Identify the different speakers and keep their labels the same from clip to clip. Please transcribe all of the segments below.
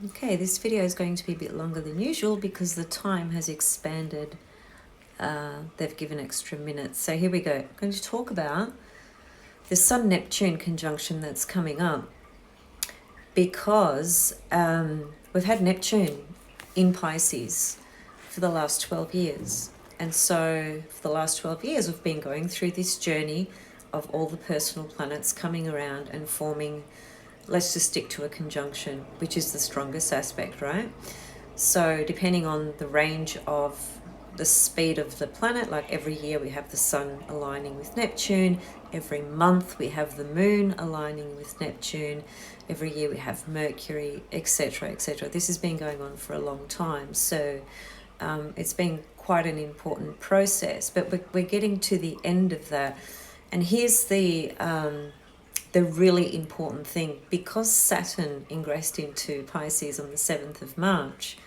Speaker 1: Okay, this video is going to be a bit longer than usual because the time has expanded. They've given extra minutes. So here we go. I'm going to talk about the Sun-Neptune conjunction that's coming up because we've had Neptune in Pisces for the last 12 years. And so for the last 12 years, we've been going through this journey of all the personal planets coming around and forming, let's just stick to a conjunction, which is the strongest aspect, right? So depending on the range of the speed of the planet, like every year we have the Sun aligning with Neptune, every month we have the Moon aligning with Neptune, every year we have Mercury, etc., etc. This has been going on for a long time, so it's been quite an important process, but we're getting to the end of that. And here's the really important thing. Because Saturn ingressed into Pisces on the 7th of March,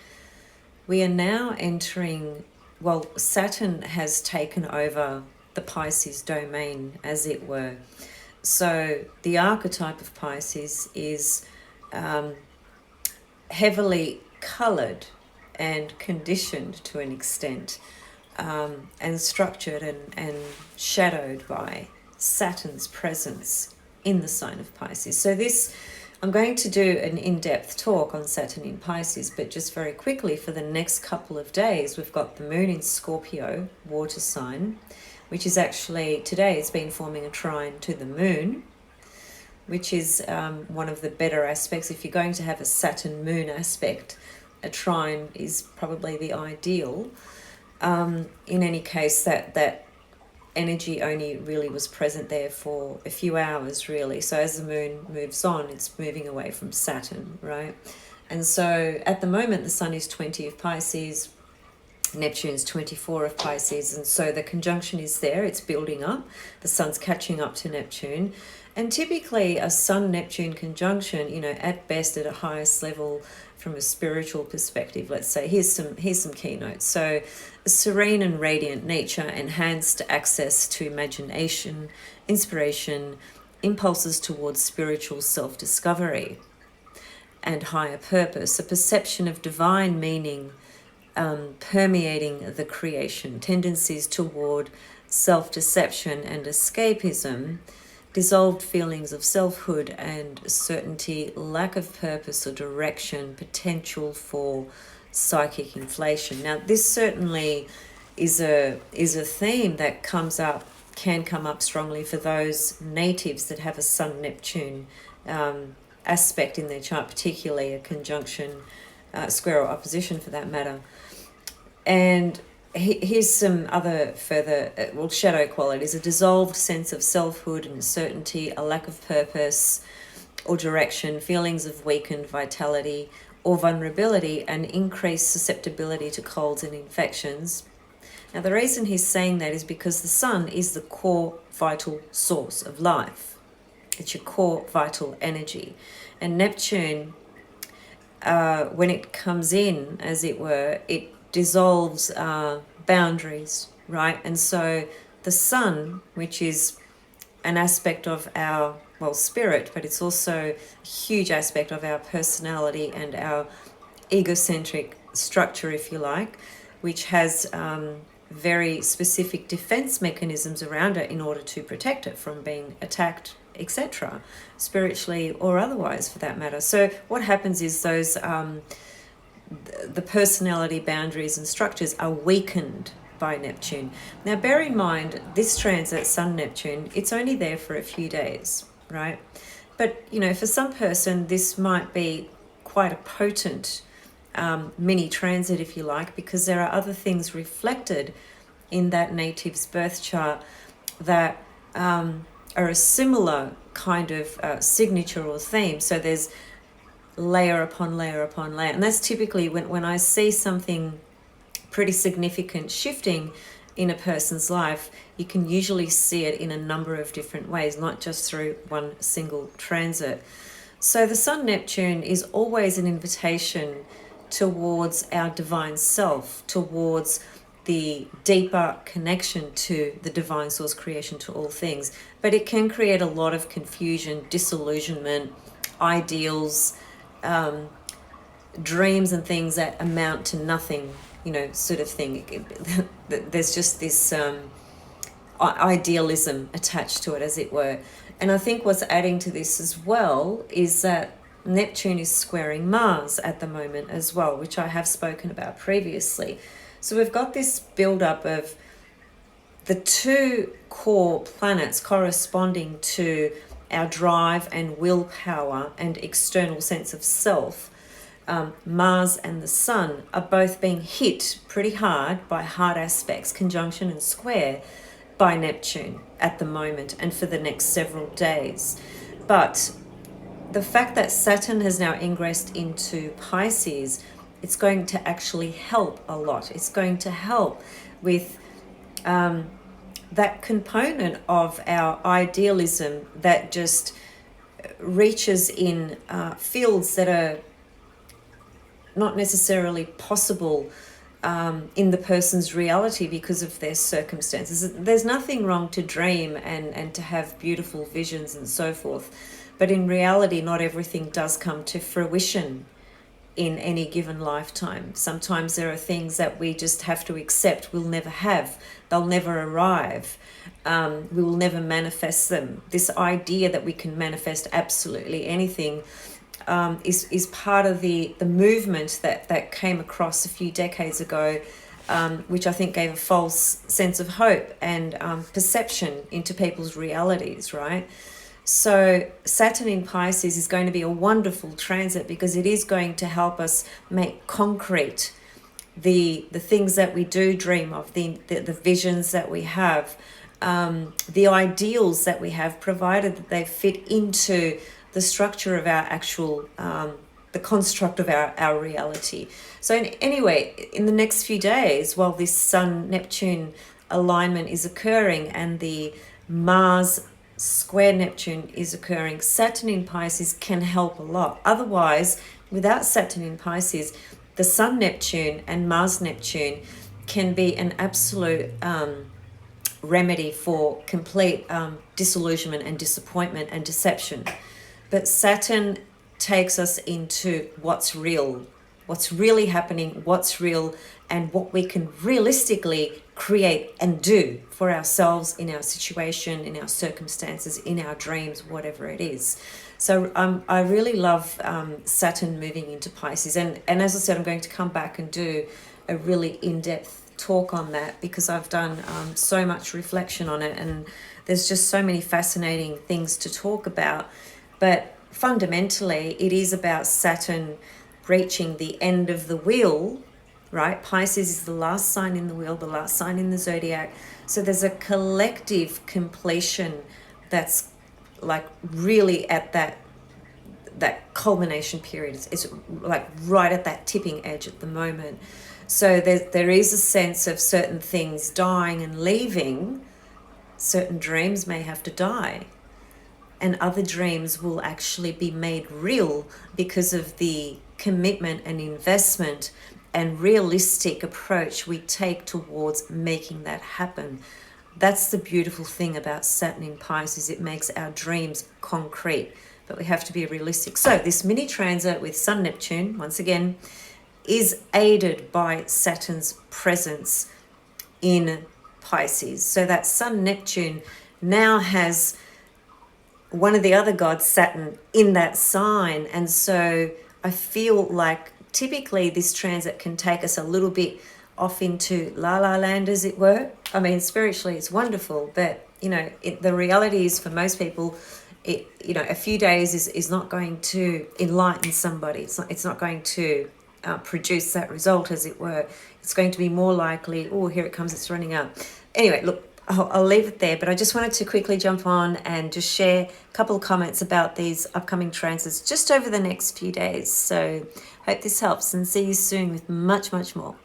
Speaker 1: we are now entering, well, Saturn has taken over the Pisces domain, as it were. So the archetype of Pisces is heavily coloured and conditioned to an extent, and structured and shadowed by Saturn's presence in the sign of Pisces. So this, I'm going to do an in-depth talk on Saturn in Pisces, but just very quickly, for the next couple of days, we've got the Moon in Scorpio, water sign, which is actually, today it's been forming a trine to the Moon, which is one of the better aspects. If you're going to have a Saturn-Moon aspect, a trine is probably the ideal. In any case, that energy only really was present there for a few hours, really. So as the Moon moves on, it's moving away from Saturn, right? And so at the moment, the Sun is 20 of Pisces, Neptune's 24 of Pisces, and so the conjunction is there, it's building up, the Sun's catching up to Neptune. And typically a Sun-Neptune conjunction, you know, at best at a highest level from a spiritual perspective, let's say, here's some keynotes. So a serene and radiant nature, enhanced access to imagination, inspiration, impulses towards spiritual self-discovery and higher purpose, a perception of divine meaning permeating the creation, tendencies toward self-deception and escapism, dissolved feelings of selfhood and certainty, lack of purpose or direction, potential for psychic inflation. Now, this certainly is a theme that can come up strongly for those natives that have a Sun-Neptune aspect in their chart, particularly a conjunction, square or opposition for that matter. And here's some other further, shadow qualities: a dissolved sense of selfhood and certainty, a lack of purpose or direction, feelings of weakened vitality or vulnerability, and increased susceptibility to colds and infections. Now, the reason he's saying that is because the Sun is the core vital source of life. It's your core vital energy. And Neptune, when it comes in, as it were, it dissolves boundaries, right? And so the Sun, which is an aspect of our, well, spirit, but it's also a huge aspect of our personality and our egocentric structure, if you like, which has very specific defense mechanisms around it in order to protect it from being attacked, etc., spiritually or otherwise for that matter. So what happens is those the personality boundaries and structures are weakened by Neptune. Now, bear in mind, this transit, Sun-Neptune, it's only there for a few days, right? But, you know, for some person, this might be quite a potent mini transit, if you like, because there are other things reflected in that native's birth chart that are a similar kind of signature or theme. So there's layer upon layer upon layer. And that's typically when I see something pretty significant shifting in a person's life, you can usually see it in a number of different ways, not just through one single transit. So the Sun-Neptune is always an invitation towards our divine self, towards the deeper connection to the divine source creation, to all things. But it can create a lot of confusion, disillusionment, ideals, dreams and things that amount to nothing, sort of thing. There's just this idealism attached to it, as it were. And I think what's adding to this as well is that Neptune is squaring Mars at the moment as well, which I have spoken about previously. So we've got this build-up of the two core planets corresponding to our drive and willpower and external sense of self. Mars and the Sun are both being hit pretty hard by hard aspects, conjunction and square, by Neptune at the moment and for the next several days. But the fact that Saturn has now ingressed into Pisces, it's going to actually help a lot. It's going to help with that component of our idealism that just reaches in fields that are not necessarily possible in the person's reality because of their circumstances. There's nothing wrong to dream and to have beautiful visions and so forth, but in reality, not everything does come to fruition in any given lifetime. Sometimes there are things that we just have to accept we'll never have. They'll never arrive. We will never manifest them. This idea that we can manifest absolutely anything is part of the movement that came across a few decades ago, which I think gave a false sense of hope and perception into people's realities, right? So Saturn in Pisces is going to be a wonderful transit because it is going to help us make concrete the things that we do dream of, the visions that we have, the ideals that we have, provided that they fit into the structure of our actual, the construct of our reality. So anyway, in the next few days, while this Sun-Neptune alignment is occurring and the Mars square Neptune is occurring, Saturn in Pisces can help a lot. Otherwise, without Saturn in Pisces, the Sun-Neptune and Mars-Neptune can be an absolute remedy for complete disillusionment and disappointment and deception. But Saturn takes us into what's real, what's really happening, what's real, and what we can realistically create and do for ourselves in our situation, in our circumstances, in our dreams, whatever it is. So I really love Saturn moving into Pisces. And as I said, I'm going to come back and do a really in-depth talk on that because I've done so much reflection on it. And there's just so many fascinating things to talk about. But fundamentally, it is about Saturn reaching the end of the wheel, right? Pisces is the last sign in the wheel, the last sign in the zodiac. So there's a collective completion that's like really at that culmination period. It's like right at that tipping edge at the moment. So there is a sense of certain things dying and leaving. Certain dreams may have to die, and other dreams will actually be made real because of the commitment and investment and realistic approach we take towards making that happen. That's the beautiful thing about Saturn in Pisces. It makes our dreams concrete, but we have to be realistic. So this mini transit with Sun Neptune, once again, is aided by Saturn's presence in Pisces. So that Sun Neptune now has one of the other gods, Saturn, in that sign. And so I feel like typically this transit can take us a little bit off into la la land, as it were. I mean, spiritually it's wonderful, but the reality is for most people, a few days is not going to enlighten somebody. It's not going to produce that result, as it were. It's going to be more likely, oh, here it comes, it's running out. Anyway, look, I'll leave it there, but I just wanted to quickly jump on and just share a couple of comments about these upcoming transits just over the next few days. So hope this helps, and see you soon with much, much more.